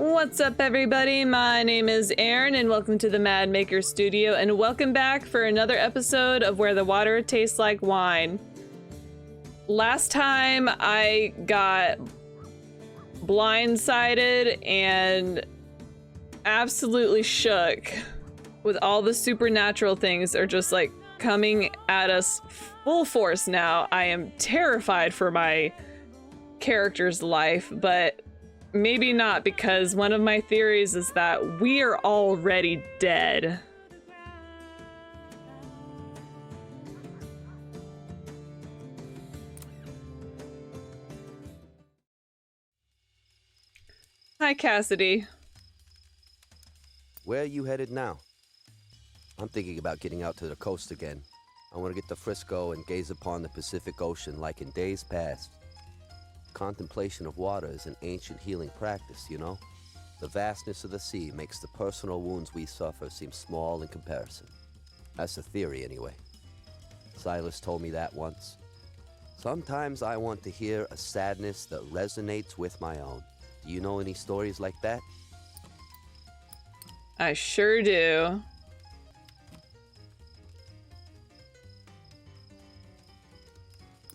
What's up, everybody? My name is Aaron, and welcome to the Mad Maker Studio, and welcome back for another episode of Where the Water Tastes Like Wine. Last time I got blindsided and absolutely shook with all the supernatural things that are just like coming at us full force now. I am terrified for my character's life, but maybe not, because one of my theories is that we are already dead. Hi, Cassidy. Where are you headed now? I'm thinking about getting out to the coast again. I want to get to Frisco and gaze upon the Pacific Ocean like in days past. Contemplation of water is an ancient healing practice, you know? The vastness of the sea makes the personal wounds we suffer seem small in comparison. That's the theory, anyway. Silas told me that once. Sometimes I want to hear a sadness that resonates with my own. Do you know any stories like that? I sure do.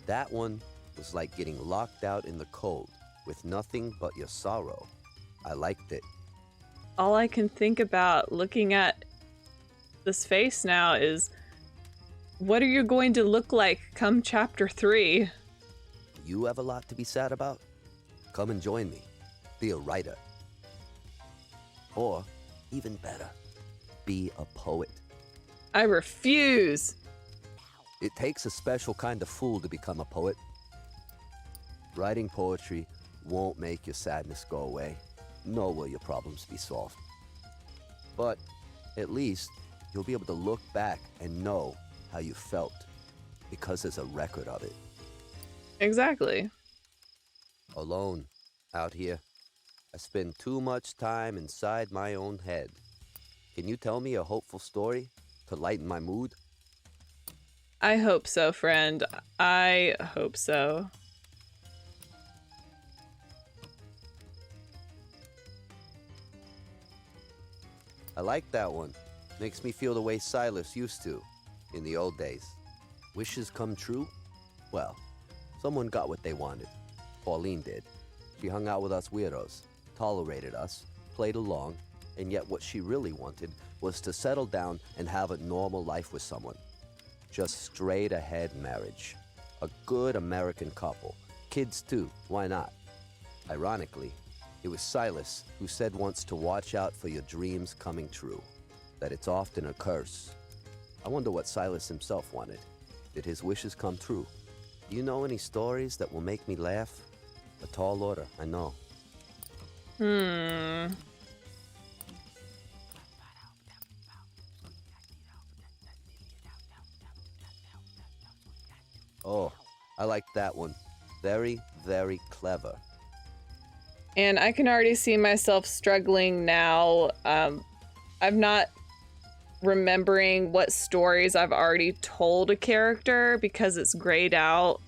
That one was like getting locked out in the cold with nothing but your sorrow. I liked it. All I can think about looking at this face now is, what are you going to look like come chapter 3? You have a lot to be sad about? Come and join me. Be a writer. Or, even better, be a poet. I refuse. It takes a special kind of fool to become a poet. Writing poetry won't make your sadness go away, nor will your problems be solved. But at least you'll be able to look back and know how you felt, because there's a record of it. Exactly. Alone, out here, I spend too much time inside my own head. Can you tell me a hopeful story to lighten my mood? I hope so, friend. I hope so. I like that one. Makes me feel the way Silas used to, in the old days. Wishes come true? Well, someone got what they wanted. Pauline did. She hung out with us weirdos, tolerated us, played along, and yet what she really wanted was to settle down and have a normal life with someone. Just straight ahead marriage. A good American couple. Kids too, why not? Ironically, it was Silas who said once to watch out for your dreams coming true, that it's often a curse. I wonder what Silas himself wanted. Did his wishes come true? Do you know any stories that will make me laugh? A tall order, I know. Oh, I like that one. Very, very clever. And I can already see myself struggling now. I'm not remembering what stories I've already told a character because it's grayed out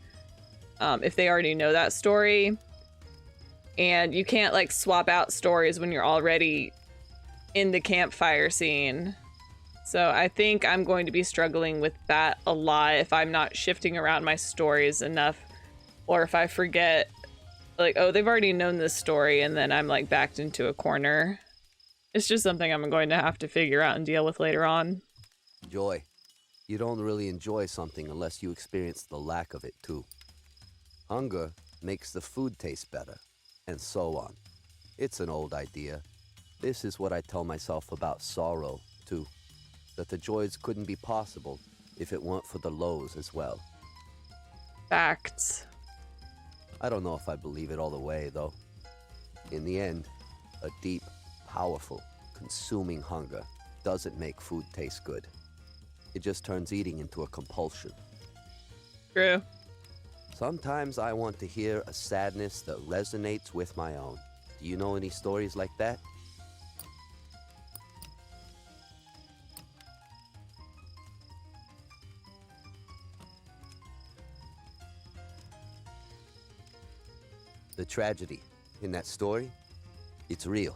if they already know that story. And you can't like swap out stories when you're already in the campfire scene. So I think I'm going to be struggling with that a lot if I'm not shifting around my stories enough, or if I forget, like, oh, they've already known this story, and then I'm like backed into a corner. It's just something I'm going to have to figure out and deal with later on. Joy. You don't really enjoy something unless you experience the lack of it too. Hunger makes the food taste better, and so on. It's an old idea. This is what I tell myself about sorrow too. That the joys couldn't be possible if it weren't for the lows as well. Facts. I don't know if I believe it all the way, though. In the end, a deep, powerful, consuming hunger doesn't make food taste good. It just turns eating into a compulsion. True. Sometimes I want to hear a sadness that resonates with my own. Do you know any stories like that? The tragedy in that story, it's real.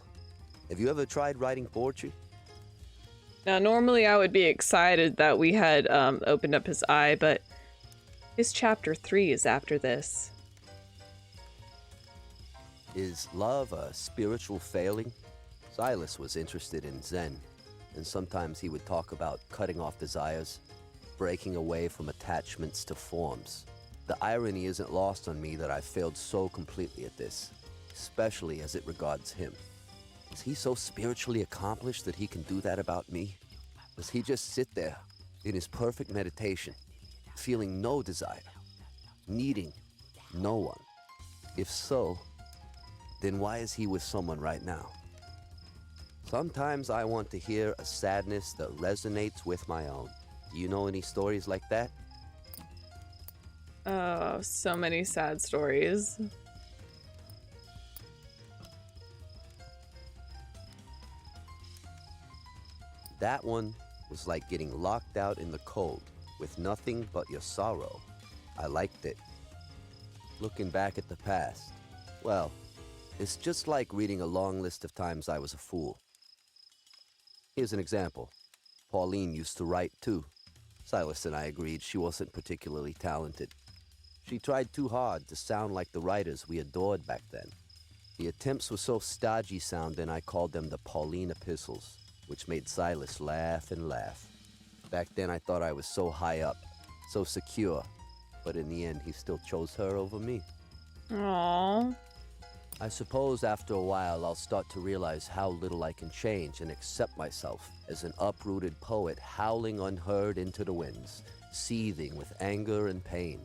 Have you ever tried writing poetry? Now, normally I would be excited that we had opened up his eye, but his chapter 3 is after this. Is love a spiritual failing? Silas was interested in Zen, and sometimes he would talk about cutting off desires, breaking away from attachments to forms. The irony isn't lost on me that I failed so completely at this, especially as it regards him. Is he so spiritually accomplished that he can do that about me? Does he just sit there in his perfect meditation, feeling no desire, needing no one? If so, then why is he with someone right now? Sometimes I want to hear a sadness that resonates with my own. Do you know any stories like that? Oh, so many sad stories. That one was like getting locked out in the cold with nothing but your sorrow. I liked it. Looking back at the past, well, it's just like reading a long list of times I was a fool. Here's an example. Pauline used to write too. Silas and I agreed she wasn't particularly talented. She tried too hard to sound like the writers we adored back then. The attempts were so stodgy sounding I called them the Pauline epistles, which made Silas laugh and laugh. Back then I thought I was so high up, so secure, but in the end he still chose her over me. Aww. I suppose after a while I'll start to realize how little I can change and accept myself as an uprooted poet howling unheard into the winds, seething with anger and pain,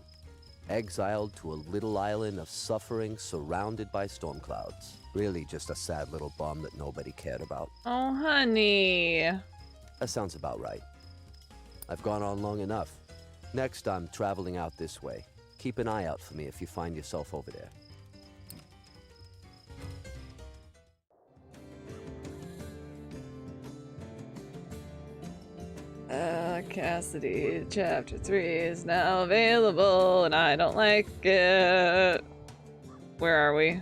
exiled to a little island of suffering surrounded by storm clouds. Really just a sad little bum that nobody cared about. Oh, honey. That sounds about right. I've gone on long enough. Next, I'm traveling out this way. Keep an eye out for me if you find yourself over there. Cassidy, chapter 3 is now available, and I don't like it. Where are we?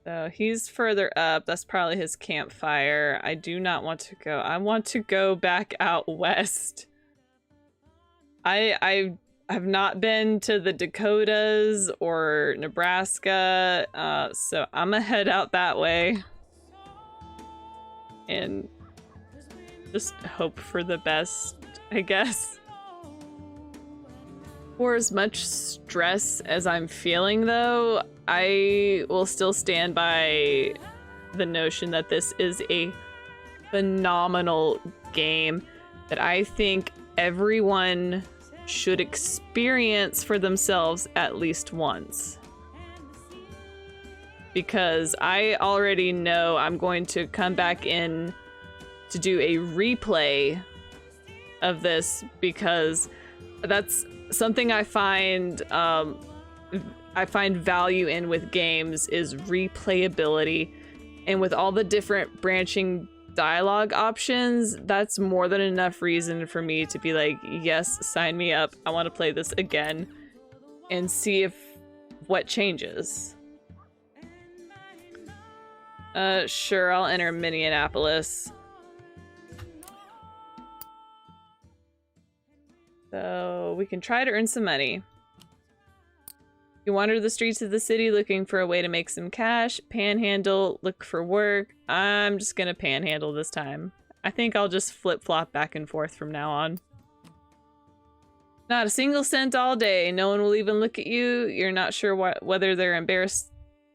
So he's further up. That's probably his campfire. I do not want to go. I want to go back out west. I have not been to the Dakotas or Nebraska, so I'm gonna head out that way and just hope for the best, I guess. For as much stress as I'm feeling, though, I will still stand by the notion that this is a phenomenal game that I think everyone should experience for themselves at least once. Because I already know I'm going to come back in to do a replay of this, because that's something I find value in with games is replayability. And with all the different branching dialogue options, that's more than enough reason for me to be like, yes, sign me up. I want to play this again and see if what changes. Sure, I'll enter Minneapolis. So we can try to earn some money. You wander the streets of the city looking for a way to make some cash, panhandle, look for work. I'm just gonna panhandle this time. I think I'll just flip-flop back and forth from now on. Not a single cent all day. No one will even look at you. You're not sure whether they're embarrassed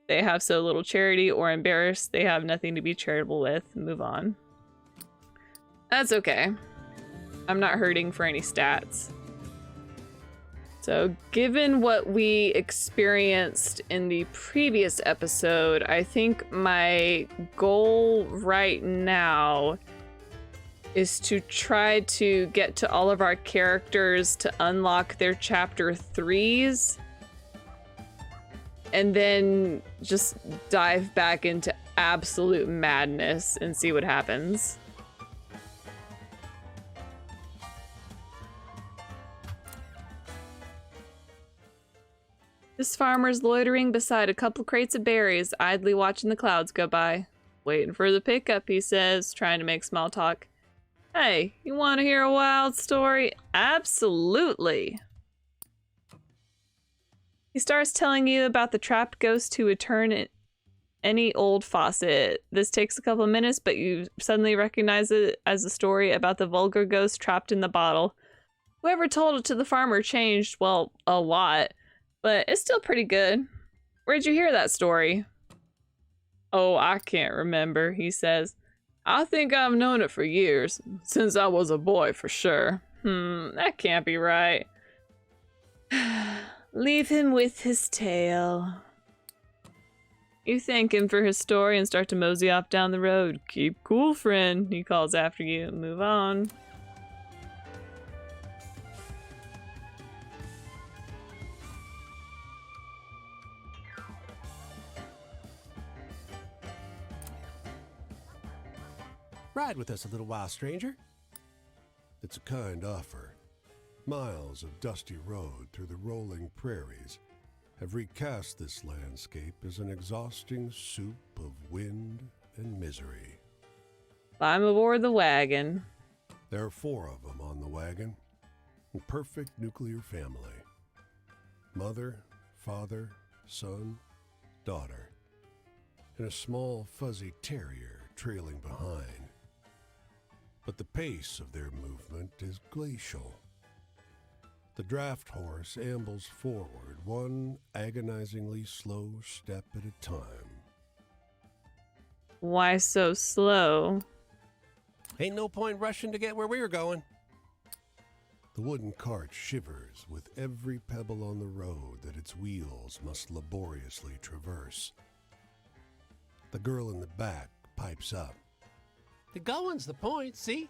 they have so little charity or embarrassed they have nothing to be charitable with. Move on. That's okay. I'm not hurting for any stats. So, given what we experienced in the previous episode, I think my goal right now is to try to get to all of our characters to unlock their chapter 3s, and then just dive back into absolute madness and see what happens. This farmer's loitering beside a couple crates of berries, idly watching the clouds go by. Waiting for the pickup, he says, trying to make small talk. Hey, you want to hear a wild story? Absolutely. He starts telling you about the trapped ghost who would turn any old faucet. This takes a couple of minutes, but you suddenly recognize it as a story about the vulgar ghost trapped in the bottle. Whoever told it to the farmer changed, well, a lot, but it's still pretty good. Where'd you hear that story? Oh, I can't remember, he says. I think I've known it for years, since I was a boy for sure. That can't be right. Leave him with his tale. You thank him for his story and start to mosey off down the road. Keep cool, friend, he calls after you. Move on. Ride with us a little while, stranger. It's a kind offer. Miles of dusty road through the rolling prairies have recast this landscape as an exhausting soup of wind and misery. I'm aboard the wagon. There are 4 of them on the wagon. A perfect nuclear family. Mother, father, son, daughter. And a small fuzzy terrier trailing behind. But the pace of their movement is glacial. The draft horse ambles forward, one agonizingly slow step at a time. Why so slow? Ain't no point rushing to get where we were going. The wooden cart shivers with every pebble on the road that its wheels must laboriously traverse. The girl in the back pipes up. The going's the point, see?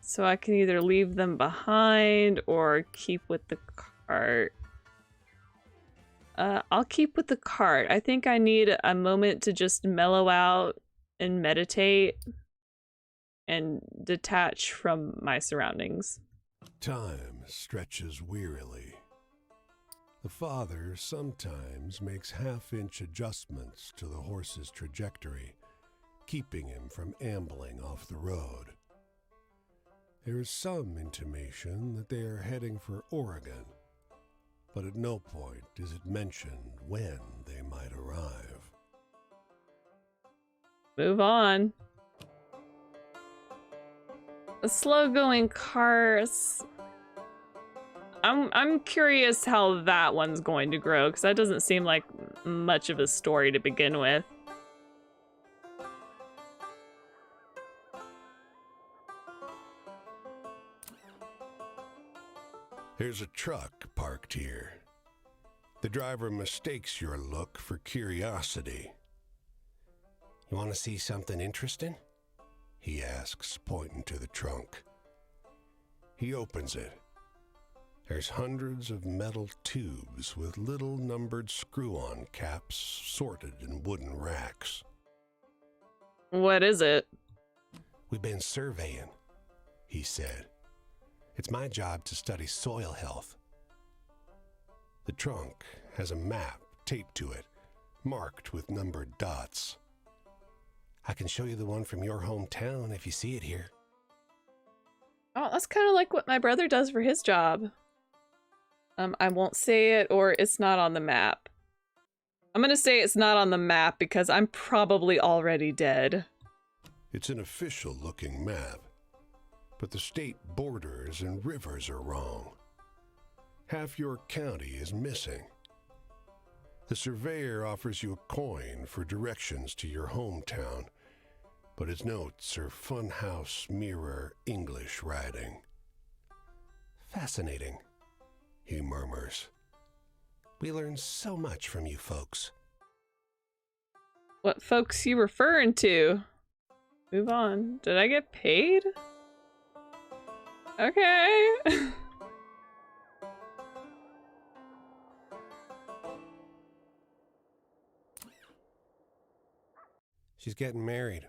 So I can either leave them behind or keep with the cart. I'll keep with the cart. I think I need a moment to just mellow out and meditate and detach from my surroundings. Time stretches wearily. The father sometimes makes half-inch adjustments to the horse's trajectory, keeping him from ambling off the road. There is some intimation that they are heading for Oregon, but at no point is it mentioned when they might arrive. Move on. A slow-going cart. I'm curious how that one's going to grow, because that doesn't seem like much of a story to begin with. There's a truck parked here. The driver mistakes your look for curiosity. You want to see something interesting? He asks, pointing to the trunk. He opens it. There's hundreds of metal tubes with little numbered screw-on caps sorted in wooden racks. What is it? We've been surveying, he said. It's my job to study soil health. The trunk has a map taped to it, marked with numbered dots. I can show you the one from your hometown if you see it here. Oh, that's kind of like what my brother does for his job. I won't say it, or it's not on the map. I'm gonna say it's not on the map because I'm probably already dead. It's an official-looking map, but the state borders and rivers are wrong. Half your county is missing. The surveyor offers you a coin for directions to your hometown, but his notes are funhouse mirror English writing. Fascinating, he murmurs. We learn so much from you folks. What folks you referring to? Move on. Did I get paid? Okay. She's getting married,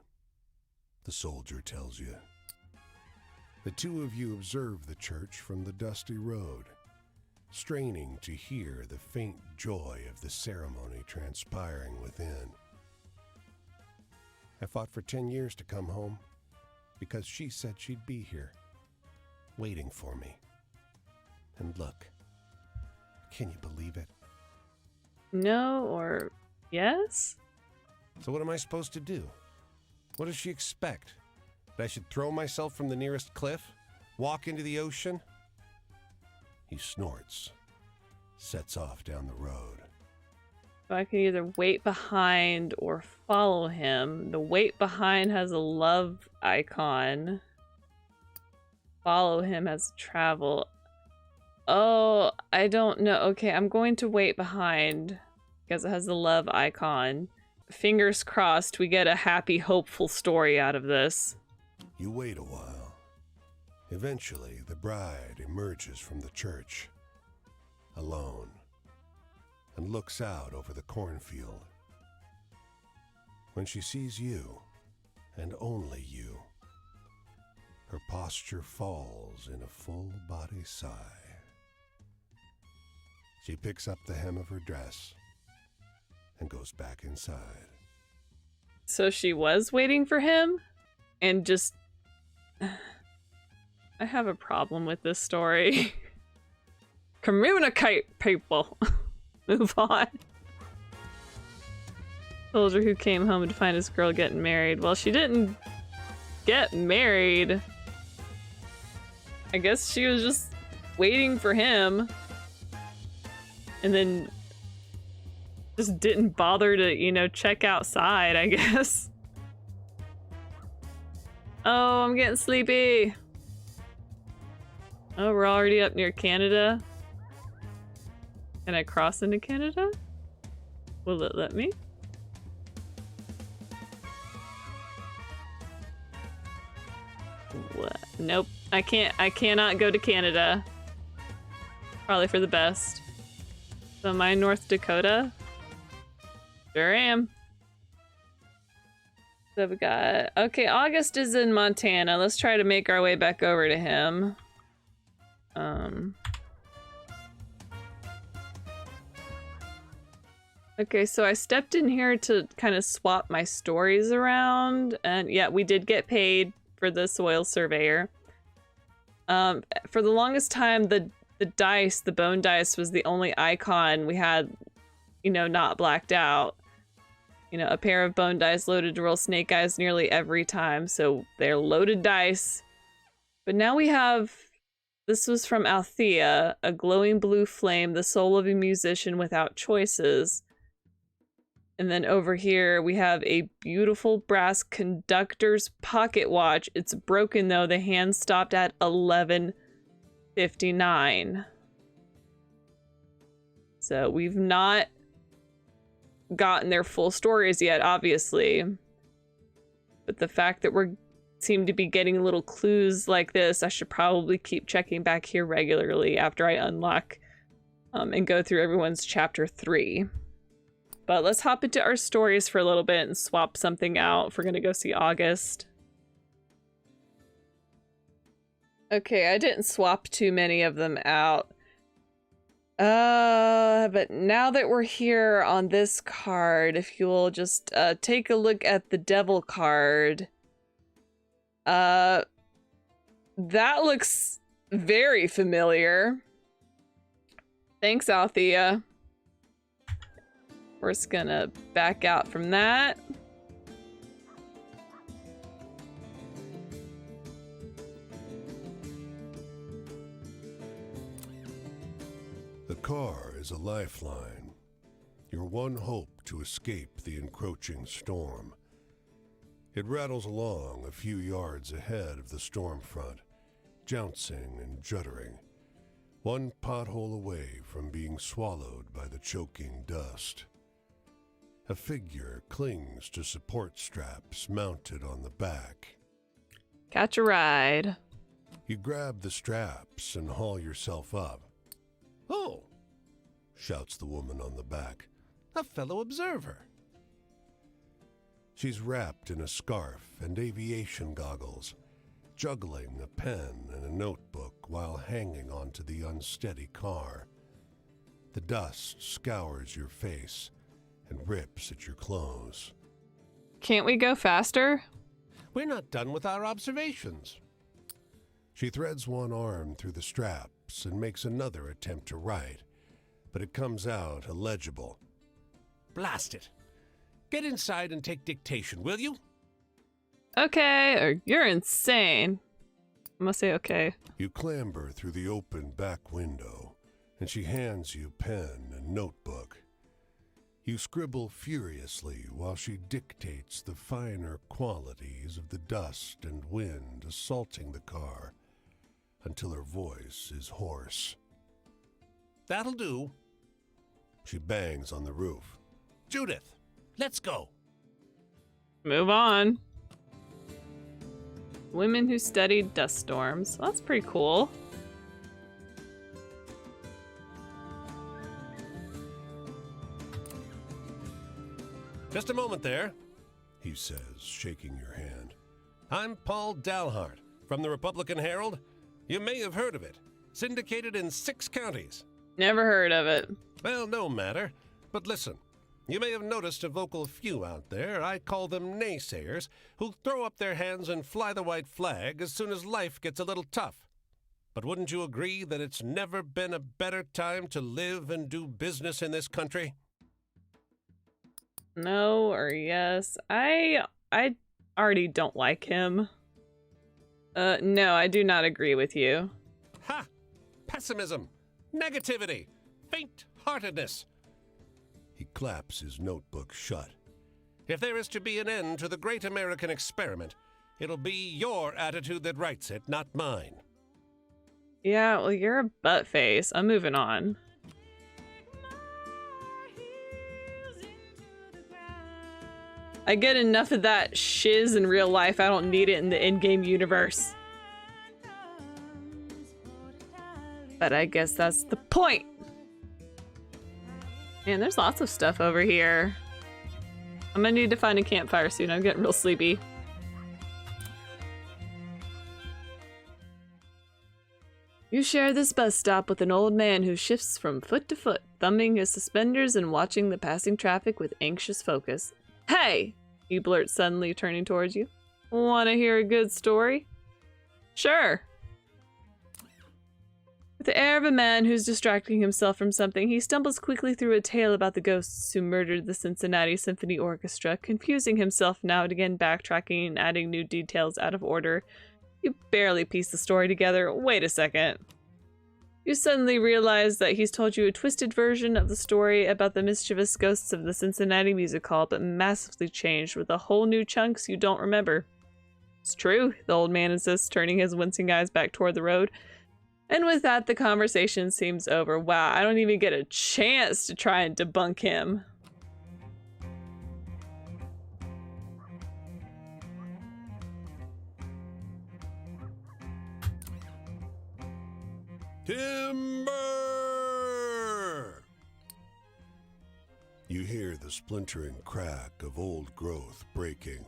the soldier tells you. The two of you observe the church from the dusty road. straining to hear the faint joy of the ceremony transpiring within. I fought for 10 years to come home because she said she'd be here, waiting for me. And look, can you believe it? No or yes? So what am I supposed to do? What does she expect? That I should throw myself from the nearest cliff? Walk into the ocean? He snorts, sets off down the road. So I can either wait behind or follow him. The wait behind has a love icon. Follow him has travel. Oh, I don't know. Okay, I'm going to wait behind because it has the love icon. Fingers crossed we get a happy, hopeful story out of this. You wait a while. Eventually, the bride emerges from the church, alone, and looks out over the cornfield. When she sees you, and only you, her posture falls in a full-body sigh. She picks up the hem of her dress and goes back inside. So she was waiting for him and just... I have a problem with this story. Communicate, people! Move on. Soldier who came home to find his girl getting married. Well, she didn't get married. I guess she was just waiting for him. And then just didn't bother to, you know, check outside, I guess. Oh, I'm getting sleepy. Oh, we're already up near Canada. Can I cross into Canada? Will it let me? What? Nope. I cannot go to Canada. Probably for the best. So am I in North Dakota? Sure am. So we got... Okay, August is in Montana. Let's try to make our way back over to him. Okay, so I stepped in here to kind of swap my stories around. And yeah, we did get paid for the soil surveyor. For the longest time, the dice, the bone dice, was the only icon we had, you know, not blacked out. You know, a pair of bone dice loaded to roll snake eyes nearly every time, so they're loaded dice. But now we have, this was from Althea, a glowing blue flame, the soul of a musician without choices. And then over here we have a beautiful brass conductor's pocket watch. It's broken though, the hand stopped at 11:59. So we've not gotten their full stories yet, obviously. But the fact that we seem to be getting little clues like this, I should probably keep checking back here regularly after I unlock and go through everyone's chapter 3. But let's hop into our stories for a little bit and swap something out if we're gonna go see August. Okay, I didn't swap too many of them out. But now that we're here on this card, if you will just take a look at the devil card. That looks very familiar. Thanks, Althea. We're just gonna back out from that. The car is a lifeline, your one hope to escape the encroaching storm. It rattles along a few yards ahead of the storm front, jouncing and juddering, one pothole away from being swallowed by the choking dust. A figure clings to support straps mounted on the back. Catch a ride. You grab the straps and haul yourself up. "Oh," shouts the woman on the back, "a fellow observer." She's wrapped in a scarf and aviation goggles, juggling a pen and a notebook while hanging onto the unsteady car. The dust scours your face and rips at your clothes. Can't we go faster? We're not done with our observations. She threads one arm through the straps and makes another attempt to write, but it comes out illegible. Blast it. Get inside and take dictation, will you? Okay, or you're insane. I'm gonna say okay. You clamber through the open back window, and she hands you pen and notebook. You scribble furiously while she dictates the finer qualities of the dust and wind assaulting the car until her voice is hoarse. That'll do. She bangs on the roof. Judith, let's go. Move on. Women who studied dust storms. Well, that's pretty cool. Just a moment there, he says, shaking your hand. I'm Paul Dalhart from the Republican Herald. You may have heard of it. Syndicated in 6 counties. Never heard of it. Well, no matter. But listen, you may have noticed a vocal few out there, I call them naysayers, who throw up their hands and fly the white flag as soon as life gets a little tough. But wouldn't you agree that it's never been a better time to live and do business in this country? No or yes. I already don't like him. No, I do not agree with you. Ha! Pessimism, negativity, faint-heartedness. He claps his notebook shut. If there is to be an end to the great American experiment, it'll be your attitude that writes it, not mine. Yeah, well, you're a butt face. I'm moving on. I get enough of that shiz in real life. I don't need it in the in-game universe. But I guess that's the point. Man, there's lots of stuff over here. I'm gonna need to find a campfire soon. I'm getting real sleepy. You share this bus stop with an old man who shifts from foot to foot, thumbing his suspenders and watching the passing traffic with anxious focus. Hey! He blurts suddenly, turning towards you. Want to hear a good story? Sure. With the air of a man who's distracting himself from something, he stumbles quickly through a tale about the ghosts who murdered the Cincinnati Symphony Orchestra, confusing himself now and again, backtracking and adding new details out of order. You barely piece the story together. Wait a second. You suddenly realize that he's told you a twisted version of the story about the mischievous ghosts of the Cincinnati Music Hall, but massively changed with a whole new chunks you don't remember. It's true, the old man insists, turning his wincing eyes back toward the road. And with that, the conversation seems over. Wow, I don't even get a chance to try and debunk him. Timber! You hear the splintering crack of old growth breaking.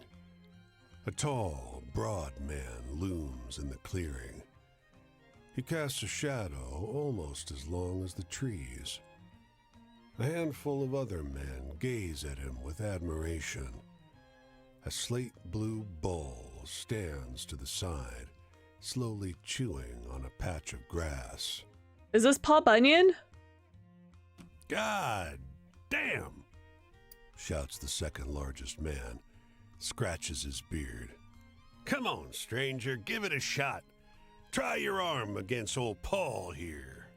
A tall, broad man looms in the clearing. He casts a shadow almost as long as the trees. A handful of other men gaze at him with admiration. A slate-blue bull stands to the side, slowly chewing on a patch of grass. Is this Paul Bunyan? God damn! Shouts the second largest man, scratches his beard. Come on, stranger, give it a shot. Try your arm against old Paul here.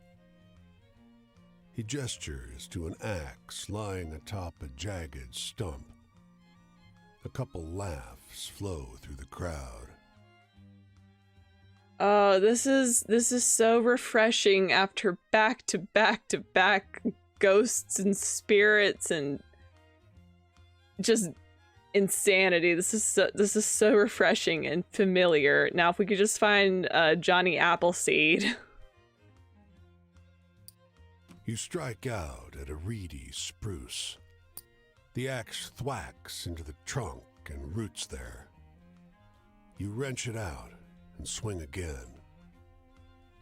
He gestures to an axe lying atop a jagged stump. A couple laughs flow through the crowd. Oh, this is so refreshing after back to back to back ghosts and spirits and just insanity. This is so refreshing and familiar. Now, if we could just find Johnny Appleseed. You strike out at a reedy spruce. The axe thwacks into the trunk and roots there. You wrench it out and swing again.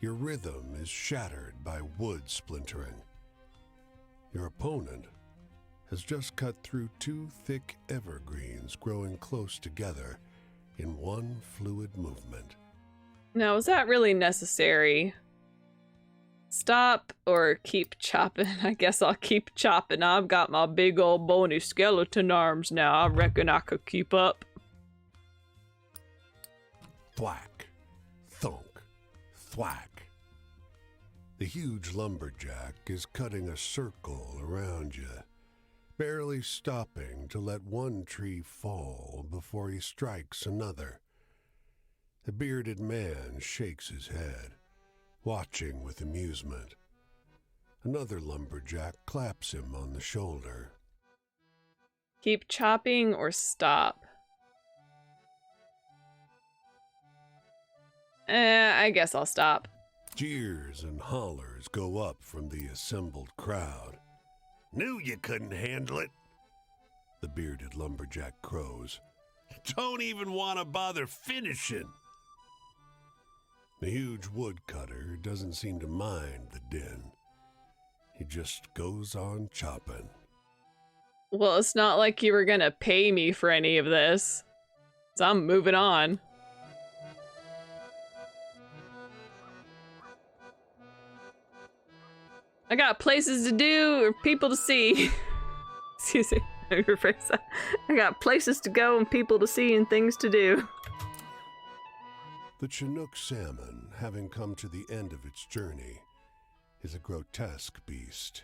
Your rhythm is shattered by wood splintering. Your opponent has just cut through 2 thick evergreens growing close together in one fluid movement. Now, is that really necessary? Stop or keep chopping? I guess I'll keep chopping. I've got my big old bony skeleton arms now. I reckon I could keep up. Thwack, thunk, thwack. The huge lumberjack is cutting a circle around you, barely stopping to let one tree fall before he strikes another. The bearded man shakes his head, watching with amusement. Another lumberjack claps him on the shoulder. Keep chopping or stop? I guess I'll stop. Jeers and hollers go up from the assembled crowd. Knew you couldn't handle it, the bearded lumberjack crows. Don't even want to bother finishing. The huge woodcutter doesn't seem to mind the din. He just goes on chopping. Well, it's not like you were gonna pay me for any of this, so I'm moving on. I got places to do or people to see. Excuse me, let me rephrase that. I got places to go and people to see and things to do. The Chinook salmon, having come to the end of its journey, is a grotesque beast.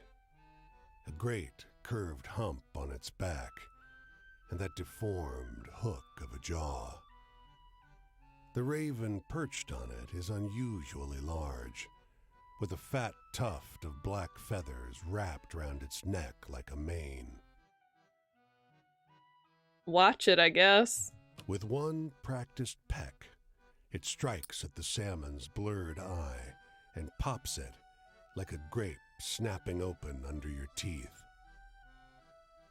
A great curved hump on its back, and that deformed hook of a jaw. The raven perched on it is unusually large, with a fat tuft of black feathers wrapped round its neck like a mane. Watch it, I guess. With one practiced peck, it strikes at the salmon's blurred eye and pops it like a grape snapping open under your teeth.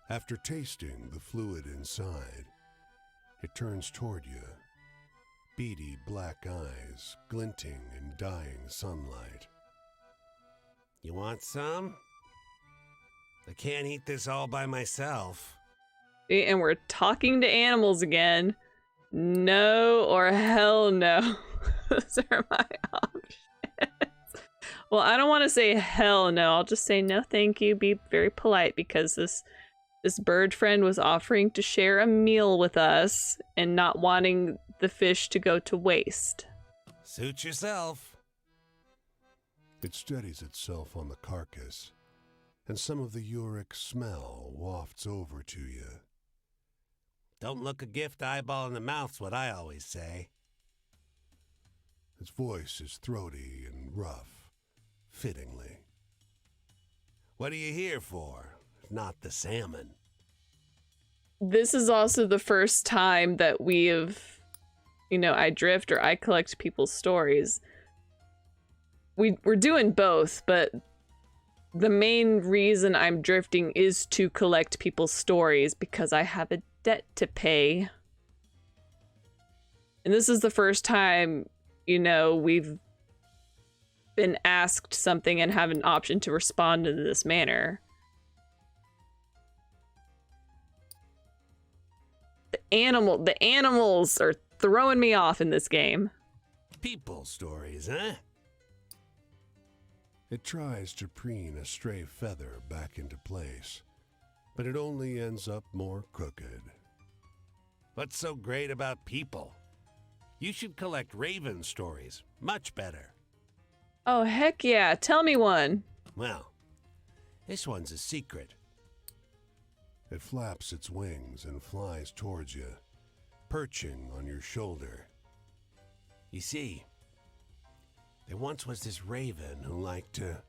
After tasting the fluid inside, it turns toward you, beady black eyes glinting in dying sunlight. You want some? I can't eat this all by myself. And we're talking to animals again. No or hell no. Those are my options. Well, I don't want to say hell no. I'll just say no thank you. Be very polite because this bird friend was offering to share a meal with us and not wanting the fish to go to waste. Suit yourself. It steadies itself on the carcass, and some of the uric smell wafts over to you. Don't look a gift eyeball in the mouth's what I always say. Its voice is throaty and rough, fittingly. What are you here for, if not the salmon? This is also the first time that we've, I drift or I collect people's stories. We're doing both, but the main reason I'm drifting is to collect people's stories because I have a debt to pay. And this is the first time, we've been asked something and have an option to respond in this manner. The animals are throwing me off in this game. People stories, huh? It tries to preen a stray feather back into place, but it only ends up more crooked. What's so great about people? You should collect raven stories. Much better. Oh, heck yeah. Tell me one. Well, this one's a secret. It flaps its wings and flies towards you, perching on your shoulder. You see, there once was this raven who liked to...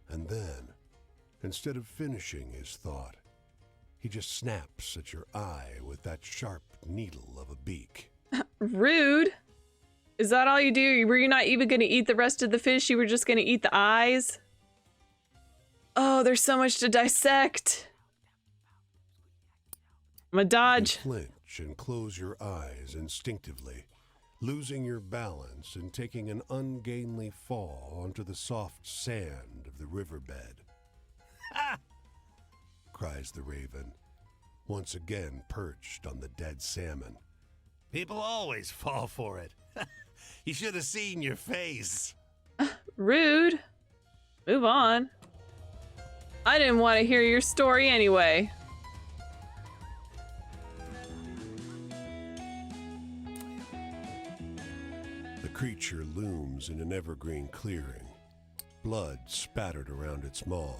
And then, instead of finishing his thought, he just snaps at your eye with that sharp needle of a beak. Rude. Is that all you do? Were you not even going to eat the rest of the fish? You were just going to eat the eyes? Oh, there's so much to dissect. I'm a dodge. You flinch and close your eyes instinctively, losing your balance and taking an ungainly fall onto the soft sand of the riverbed. Ha! cries the raven, once again perched on the dead salmon. People always fall for it. You should have seen your face. Rude. Move on. I didn't want to hear your story anyway. The creature looms in an evergreen clearing, blood spattered around its maw,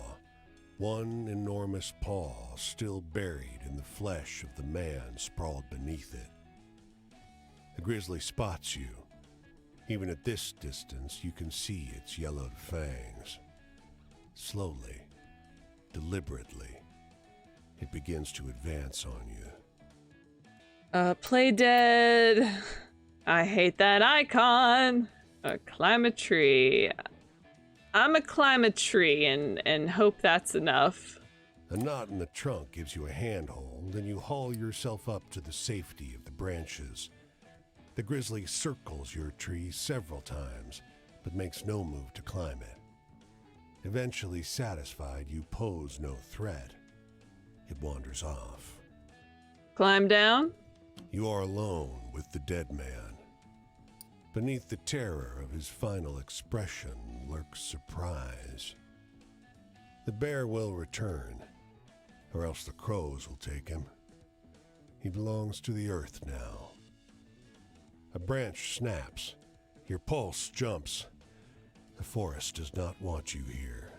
one enormous paw still buried in the flesh of the man sprawled beneath it. The grizzly spots you. Even at this distance, you can see its yellowed fangs. Slowly, deliberately, it begins to advance on you. Play dead. I hate that icon. Climb a tree. I'm a climb a tree and hope that's enough. A knot in the trunk gives you a handhold, and you haul yourself up to the safety of the branches. The grizzly circles your tree several times, but makes no move to climb it. Eventually satisfied you pose no threat, it wanders off. Climb down? You are alone with the dead man. Beneath the terror of his final expression lurks surprise. The bear will return, or else the crows will take him. He belongs to the earth now. A branch snaps. Your pulse jumps. The forest does not want you here.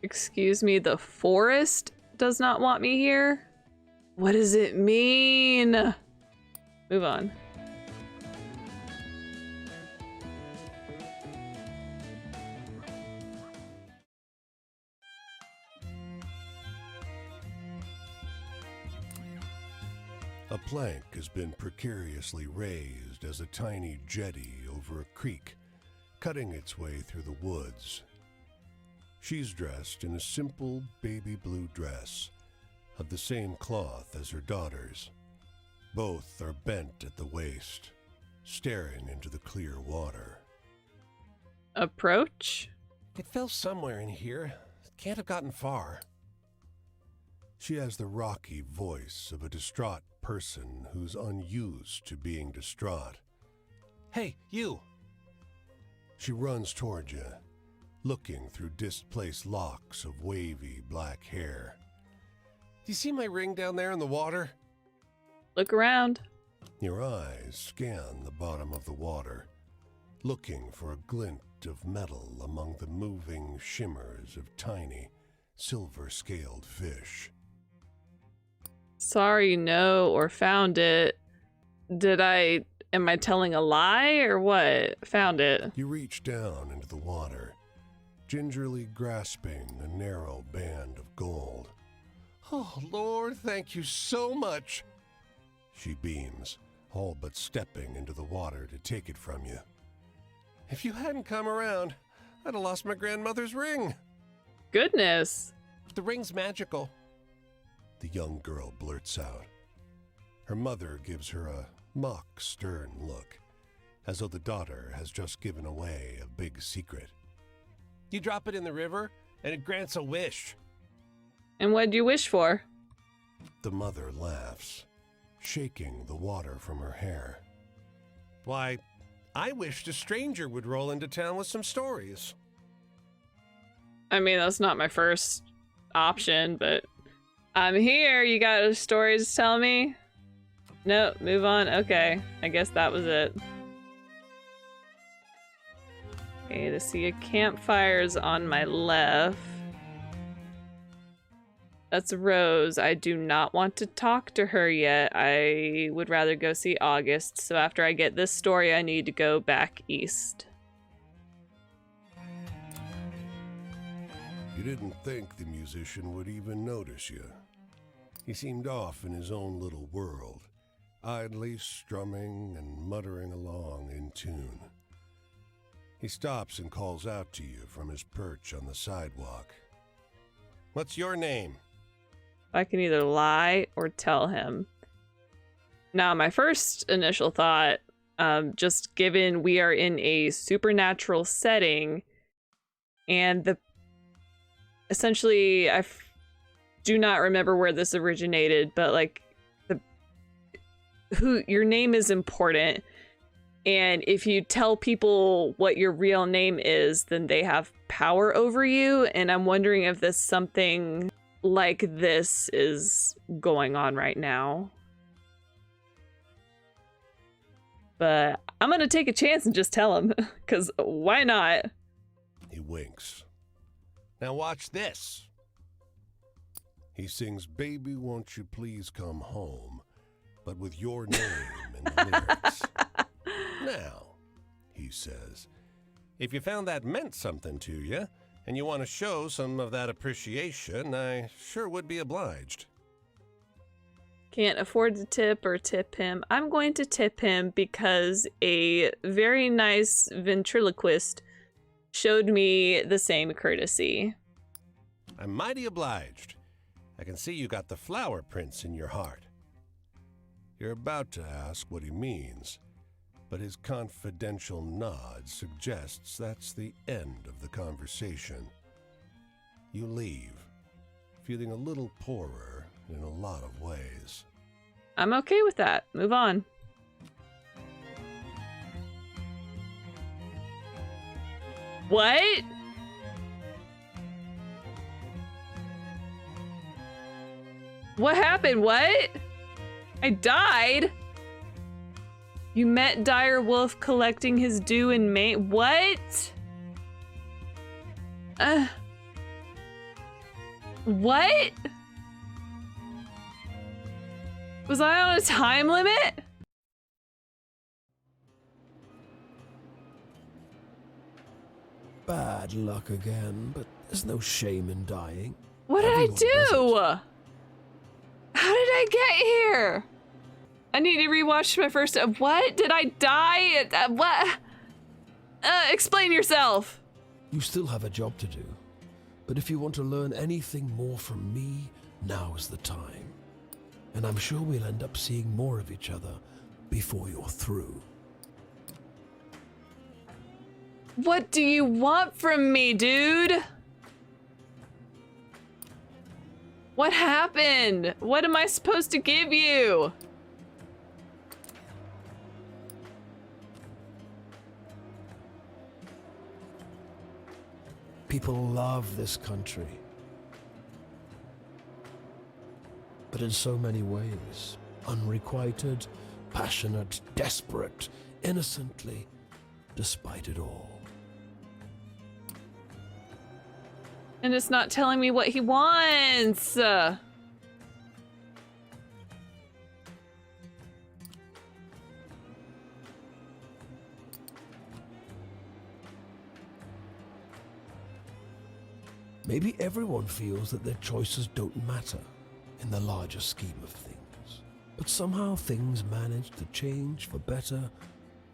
Excuse me, the forest does not want me here? What does it mean? Move on. A plank has been precariously raised as a tiny jetty over a creek, cutting its way through the woods. She's dressed in a simple baby blue dress of the same cloth as her daughter's. Both are bent at the waist, staring into the clear water. Approach? It fell somewhere in here. Can't have gotten far. She has the rocky voice of a distraught person who's unused to being distraught. Hey, you! She runs toward you, looking through displaced locks of wavy black hair. Do you see my ring down there in the water? Look around. Your eyes scan the bottom of the water, looking for a glint of metal among the moving shimmers of tiny, silver-scaled fish. Sorry, no, or found it. Am I telling a lie or what? Found it. You reach down into the water, gingerly grasping a narrow band of gold. Oh, Lord, thank you so much. She beams, all but stepping into the water to take it from you. If you hadn't come around, I'd have lost my grandmother's ring. Goodness. The ring's magical, the young girl blurts out. Her mother gives her a mock stern look, as though the daughter has just given away a big secret. You drop it in the river, and it grants a wish. And what'd you wish for? The mother laughs, shaking the water from her hair. Why, I wished a stranger would roll into town with some stories. I mean, that's not my first option, but I'm here. You got a story to tell me? No, move on. Okay, I guess that was it. Okay, to see a campfire's on my left. That's Rose. I do not want to talk to her yet. I would rather go see August. So after I get this story, I need to go back east. You didn't think the musician would even notice you. He seemed off in his own little world, idly strumming and muttering along in tune. He stops and calls out to you from his perch on the sidewalk. What's your name? I can either lie or tell him. Now, my first initial thought, just given we are in a supernatural setting, and essentially do not remember where this originated, but like your name is important. And if you tell people what your real name is, then they have power over you. And I'm wondering if this something like this is going on right now. But I'm going to take a chance and just tell him, because why not? He winks. Now watch this. He sings, "Baby, won't you please come home," but with your name in the lyrics. "Now," he says, "if you found that meant something to you, and you want to show some of that appreciation, I sure would be obliged." Can't afford to tip or tip him. I'm going to tip him because a very nice ventriloquist showed me the same courtesy. "I'm mighty obliged. I can see you got the flower prints in your heart." You're about to ask what he means, but his confidential nod suggests that's the end of the conversation. You leave, feeling a little poorer in a lot of ways. I'm okay with that. Move on. What? What happened? What? I died? You met Dire Wolf collecting his due in May. What? What? Was I on a time limit? Bad luck again, but there's no shame in dying. What did I Everyone does do? it. How did I get here? I need to rewatch my first. What? Did I die? What? Explain yourself. You still have a job to do. But if you want to learn anything more from me, now's the time. And I'm sure we'll end up seeing more of each other before you're through. What do you want from me, dude? What happened? What am I supposed to give you? People love this country. But in so many ways, unrequited, passionate, desperate, innocently, despite it all. And it's not telling me what he wants. Maybe everyone feels that their choices don't matter in the larger scheme of things. But somehow things manage to change for better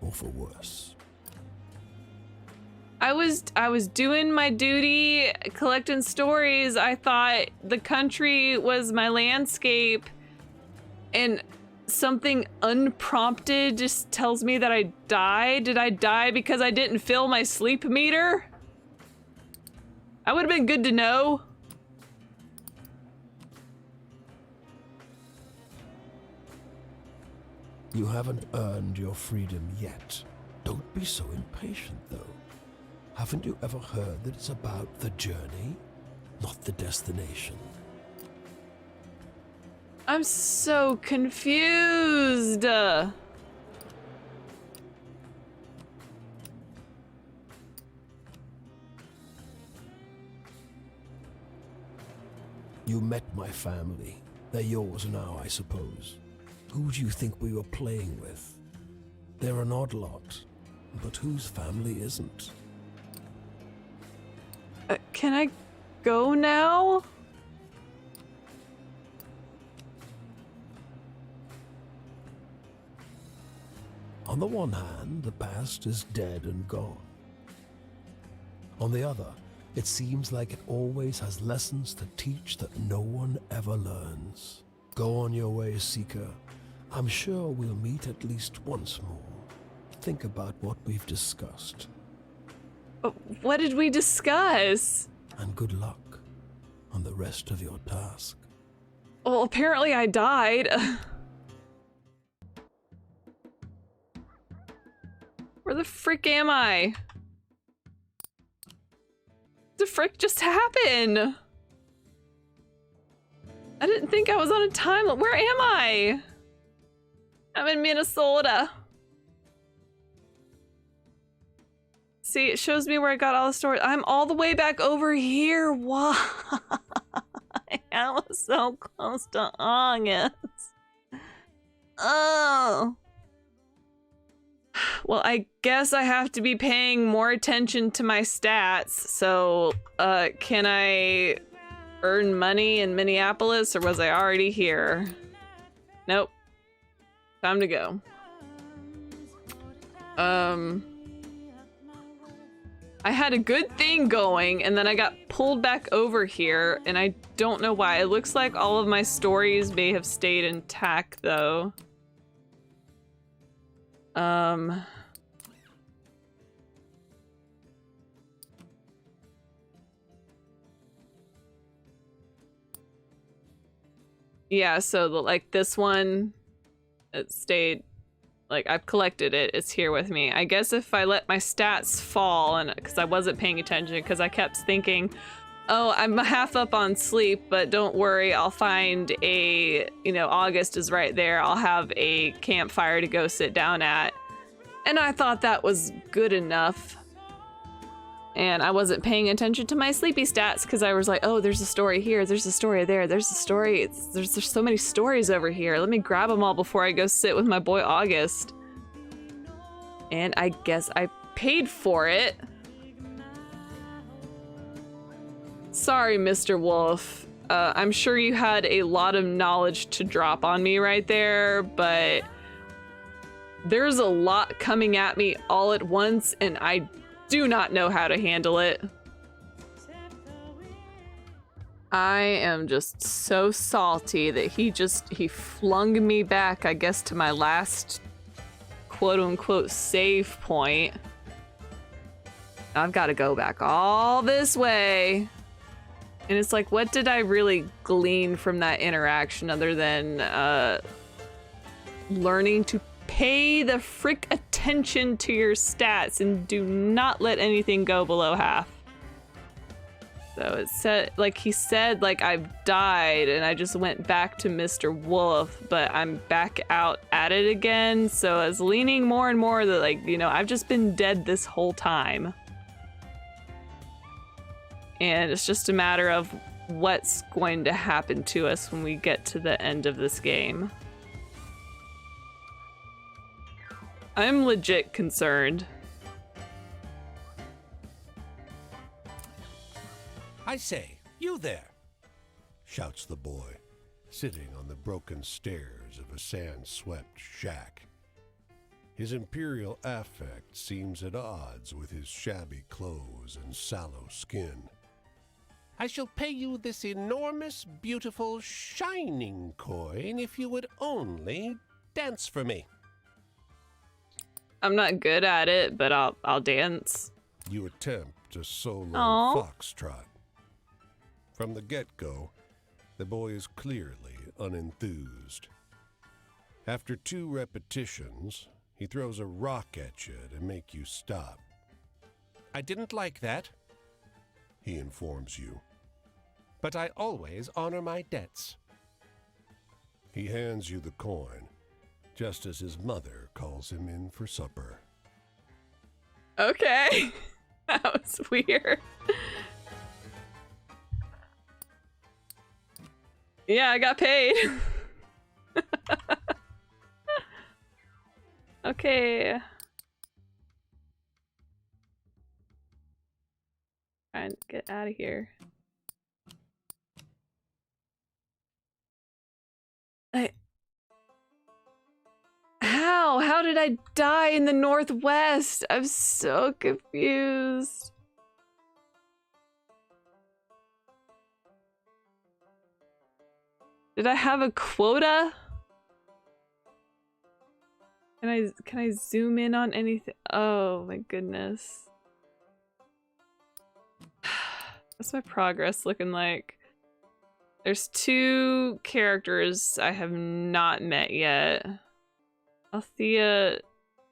or for worse. I was doing my duty, collecting stories. I thought the country was my landscape, and something unprompted just tells me that I died. Did I die because I didn't fill my sleep meter? I would have been good to know. You haven't earned your freedom yet. Don't be so impatient, though. Haven't you ever heard that it's about the journey, not the destination? I'm so confused. You met my family. They're yours now, I suppose. Who do you think we were playing with? They're an odd lot, but whose family isn't? Can I go now? On the one hand, the past is dead and gone. On the other, it seems like it always has lessons to teach that no one ever learns. Go on your way, Seeker. I'm sure we'll meet at least once more. Think about what we've discussed. What did we discuss? And good luck on the rest of your task. Well, apparently I died. Where the frick am I? The frick just happened? I didn't think I was on a time. Where am I? I'm in Minnesota. See, it shows me where I got all the stories. I'm all the way back over here. Why? I was so close to August. Oh. Well, I guess I have to be paying more attention to my stats. So, can I earn money in Minneapolis, or was I already here? Nope. Time to go. I had a good thing going, and then I got pulled back over here, and I don't know why. It looks like all of my stories may have stayed intact, though. Yeah, so like this one, it stayed, like I've collected it, it's here with me. I guess if I let my stats fall, and because I wasn't paying attention, because I kept thinking, oh, I'm half up on sleep, but don't worry, I'll find a, August is right there. I'll have a campfire to go sit down at. And I thought that was good enough. And I wasn't paying attention to my sleepy stats because I was like, oh, there's a story here, there's a story there, there's a story. There's so many stories over here. Let me grab them all before I go sit with my boy August. And I guess I paid for it. Sorry, Mr. Wolf. I'm sure you had a lot of knowledge to drop on me right there, but there's a lot coming at me all at once, and I do not know how to handle it. I am just so salty that he flung me back, I guess, to my last quote-unquote save point. I've got to go back all this way. And it's like, what did I really glean from that interaction other than learning to pay the frick attention to your stats and do not let anything go below half. So it said, like he said, like I've died and I just went back to Mr. Wolf, but I'm back out at it again. So I was leaning more and more that, like, I've just been dead this whole time. And it's just a matter of what's going to happen to us when we get to the end of this game. I'm legit concerned. I say, you there! Shouts the boy, sitting on the broken stairs of a sand-swept shack. His imperial affect seems at odds with his shabby clothes and sallow skin. I shall pay you this enormous, beautiful, shining coin if you would only dance for me. I'm not good at it, but I'll dance. You attempt a solo Aww. foxtrot. From the get-go, the boy is clearly unenthused. After 2 repetitions, he throws a rock at you to make you stop. I didn't like that, he informs you. but I always honor my debts. He hands you the coin, just as his mother calls him in for supper. Okay. That was weird. Yeah, I got paid. Okay. Trying to get out of here. How did I die in the Northwest? I'm so confused. Did I have a quota? Can I zoom in on anything? Oh my goodness. What's my progress looking like? There's 2 characters I have not met yet. Althea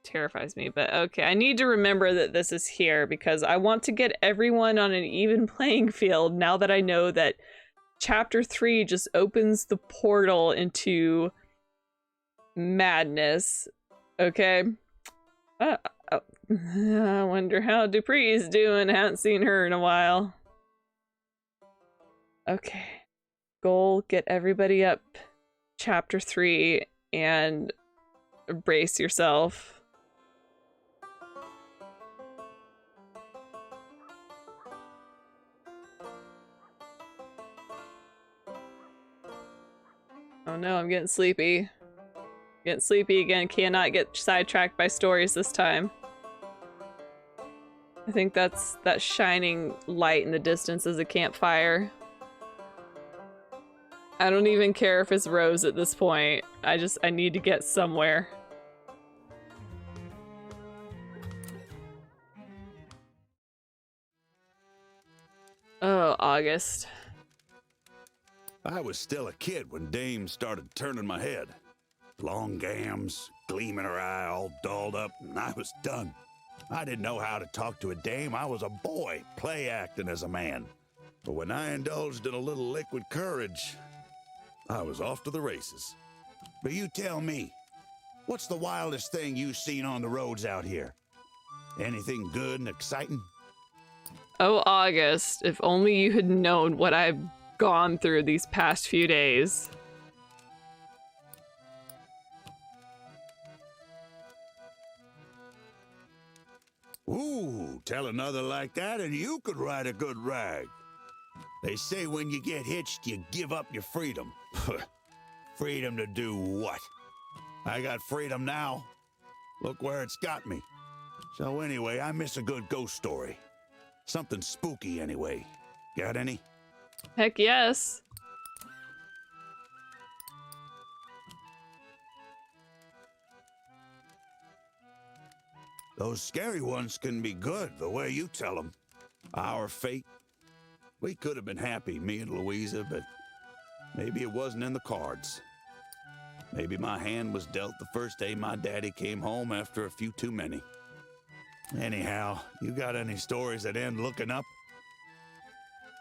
terrifies me, but okay. I need to remember that this is here because I want to get everyone on an even playing field now that I know that Chapter 3 just opens the portal into madness. Okay. I wonder how Dupree's doing. I haven't seen her in a while. Okay. Goal, get everybody up Chapter 3 and brace yourself. Oh no, I'm getting sleepy. Getting sleepy again. Cannot get sidetracked by stories this time. I think that's that shining light in the distance as a campfire. I don't even care if it's Rose at this point. I need to get somewhere. Oh, August. I was still a kid when Dame started turning my head. Long gams, gleam in her eye, all dolled up, and I was done. I didn't know how to talk to a dame. I was a boy, play acting as a man. But when I indulged in a little liquid courage, I was off to the races. But you tell me, what's the wildest thing you've seen on the roads out here? Anything good and exciting? Oh, August, if only you had known what I've gone through these past few days. Ooh, tell another like that and you could write a good rag. They say when you get hitched, you give up your freedom. Freedom to do what? I got freedom now. Look where it's got me. So anyway, I miss a good ghost story. Something spooky anyway. Got any? Heck yes. Those scary ones can be good, the way you tell them. Our fate. We could have been happy, me and Louisa, but maybe it wasn't in the cards. Maybe my hand was dealt the first day my daddy came home after a few too many. Anyhow, you got any stories that end looking up?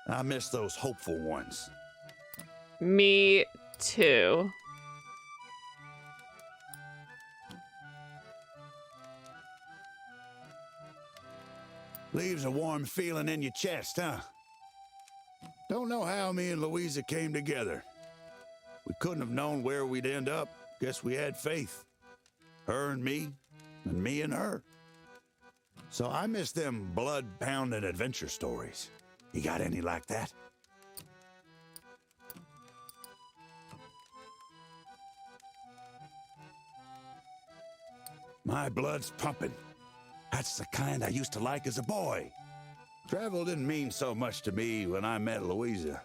I miss those hopeful ones. Me too. Leaves a warm feeling in your chest, huh? Don't know how me and Louisa came together. We couldn't have known where we'd end up. Guess we had faith. Her and me and her. So I miss them blood-pounding adventure stories. You got any like that? My blood's pumping. That's the kind I used to like as a boy. Travel didn't mean so much to me when I met Louisa.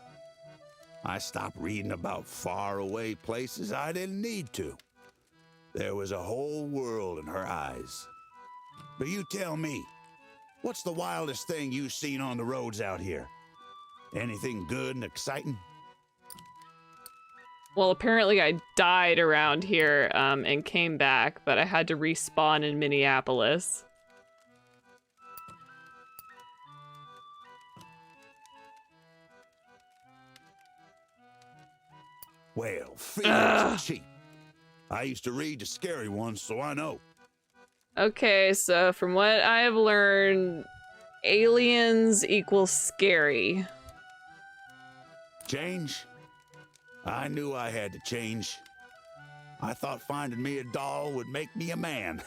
I stopped reading about faraway places I didn't need to. There was a whole world in her eyes. But you tell me, what's the wildest thing you've seen on the roads out here? Anything good and exciting? Well, apparently I died around here and came back, but I had to respawn in Minneapolis. Well, feelings cheap. I used to read the scary ones, so I know. Okay, so from what I have learned, aliens equals scary. Change? I knew I had to change. I thought finding me a doll would make me a man.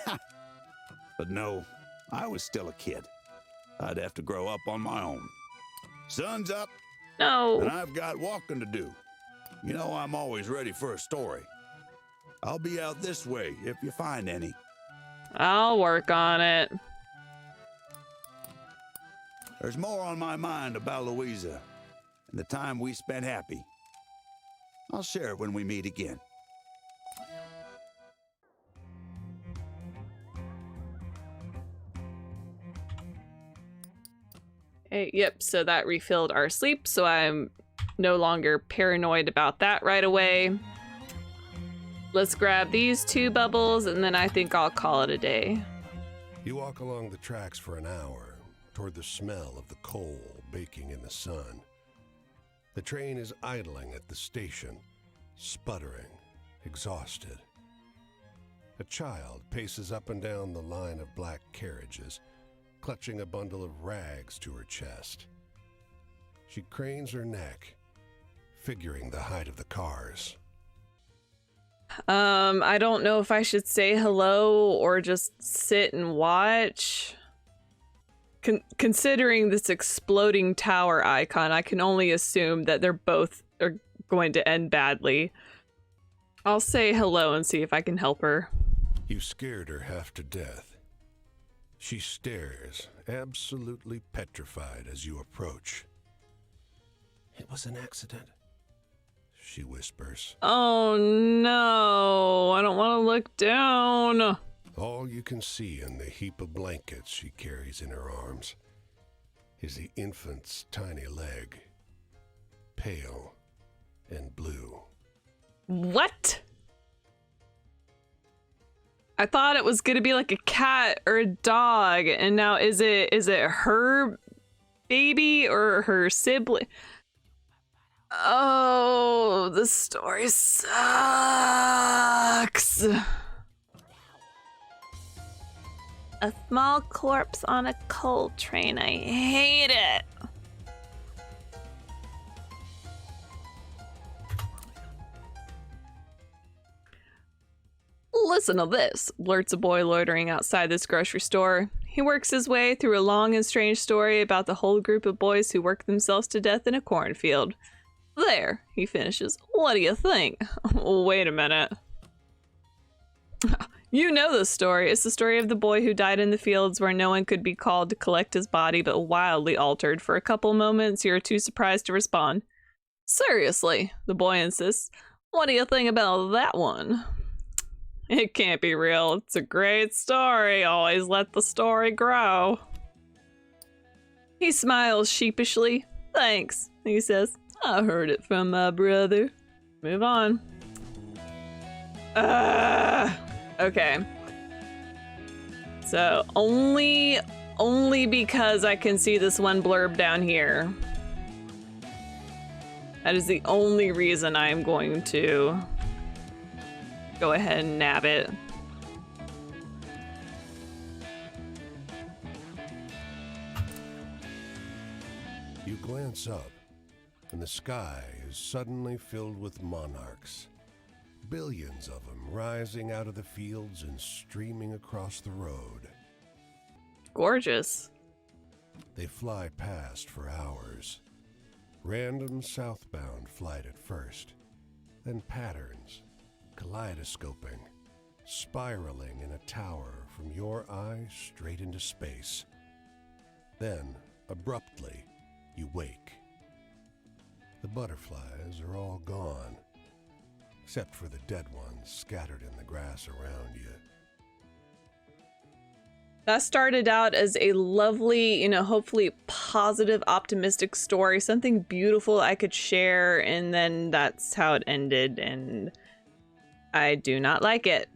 But no, I was still a kid. I'd have to grow up on my own. Sun's up, No. and I've got walking to do. You know I'm always ready for a story. I'll be out this way if you find any. I'll work on it. There's more on my mind about Louisa and the time we spent happy. I'll share it when we meet again. Hey, yep, so that refilled our sleep, so I'm no longer paranoid about that right away. Let's grab these 2 bubbles, and then I think I'll call it a day. You walk along the tracks for an hour, toward the smell of the coal baking in the sun. The train is idling at the station, sputtering, exhausted. A child paces up and down the line of black carriages, clutching a bundle of rags to her chest. She cranes her neck, figuring the height of the cars. I don't know if I should say hello or just sit and watch. Considering this exploding tower icon, I can only assume that they're both are going to end badly. I'll say hello and see if I can help her. You scared her half to death. She stares, absolutely petrified as you approach. It was an accident, she whispers. Oh no, I don't want to look down. All you can see in the heap of blankets she carries in her arms is the infant's tiny leg, pale and blue. What? I thought it was gonna be like a cat or a dog, and now is it her baby or her sibling? Oh, the story sucks. A small corpse on a coal train. I hate it. Listen to this, blurts a boy loitering outside this grocery store. He works his way through a long and strange story about the whole group of boys who work themselves to death in a cornfield. There, he finishes. What do you think? Wait a minute. You know the story. It's the story of the boy who died in the fields where no one could be called to collect his body but wildly altered. For a couple moments, you're too surprised to respond. Seriously, the boy insists. What do you think about that one? It can't be real. It's a great story. Always let the story grow. He smiles sheepishly. Thanks, he says. I heard it from my brother. Move on. Okay. So only because I can see this one blurb down here. That is the only reason I am going to go ahead and nab it. You glance up, and the sky is suddenly filled with monarchs. Billions of them rising out of the fields and streaming across the road. Gorgeous. They fly past for hours. Random southbound flight at first, then patterns, kaleidoscoping, spiraling in a tower from your eye straight into space. Then, abruptly, you wake. The butterflies are all gone, except for the dead ones scattered in the grass around you. That started out as a lovely, hopefully positive, optimistic story, something beautiful I could share, and then that's how it ended, and I do not like it.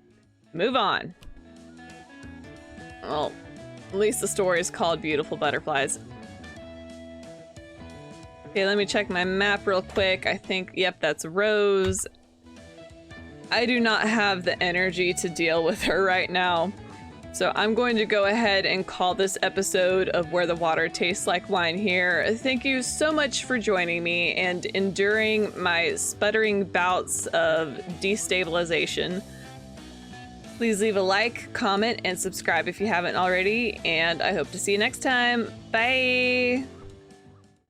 Move on. Well, at least the story is called Beautiful Butterflies. Okay, let me check my map real quick. I think, yep, that's Rose. I do not have the energy to deal with her right now. So I'm going to go ahead and call this episode of Where the Water Tastes Like Wine here. Thank you so much for joining me and enduring my sputtering bouts of destabilization. Please leave a like, comment, and subscribe if you haven't already, and I hope to see you next time. Bye!